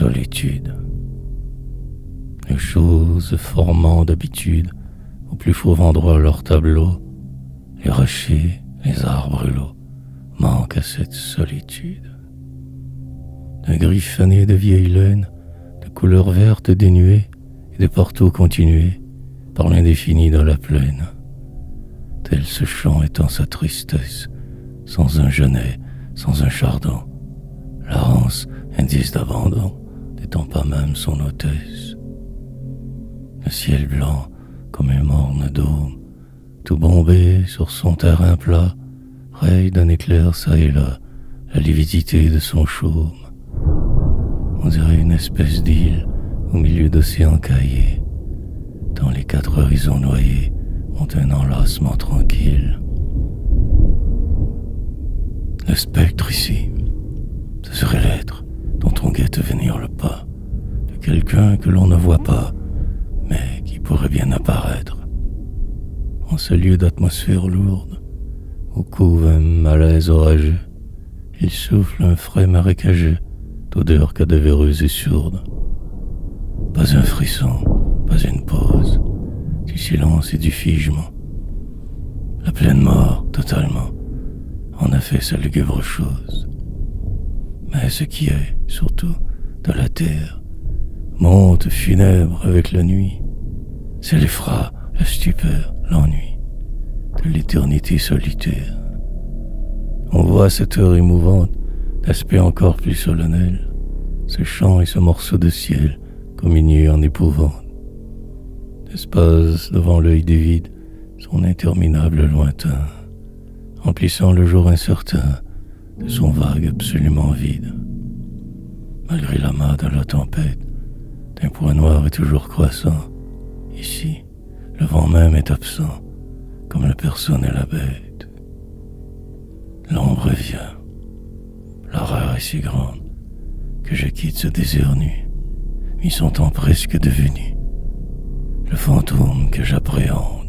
solitude. Les choses formant d'habitude au plus fauve endroit leur tableau, les rochers, les arbres et l'eau manquent à cette solitude. De gris fané de vieille laine, de couleurs vertes dénuées et de portaux continués par l'indéfini dans la plaine. Tel ce chant étant sa tristesse, sans un genêt, sans un chardon, la rance, indice d'abandon, n'étant pas même son hôtesse. Le ciel blanc, comme un morne dôme, tout bombé sur son terrain plat, raye d'un éclair çà et là la lividité de son chaume. On dirait une espèce d'île au milieu d'océans caillés, tant les quatre horizons noyés ont un enlacement tranquille. Le spectre ici, ce serait l'être dont on guette venir le pas, de quelqu'un que l'on ne voit pas, mais qui pourrait bien apparaître. En ce lieu d'atmosphère lourde, où couve un malaise orageux, il souffle un frais marécageux, d'odeur cadavéreuse et sourde. Pas un frisson, pas une pause, du silence et du figement. La pleine mort, totalement, en a fait sa lugubre chose. Mais ce qui est, surtout, de la terre, monte funèbre avec la nuit, c'est l'effroi, la stupeur, l'ennui de l'éternité solitaire. On voit cette heure émouvante, d'aspect encore plus solennel, ce chant et ce morceau de ciel communiés en épouvante. L'espace devant l'œil des vides, son interminable lointain, emplissant le jour incertain de son vague absolument vide. Malgré l'amas de la tempête, d'un point noir est toujours croissant. Ici, le vent même est absent, comme la personne et la bête. L'ombre vient. L'horreur est si grande que je quitte ce désert nu, mi son temps presque devenu, le fantôme que j'appréhende.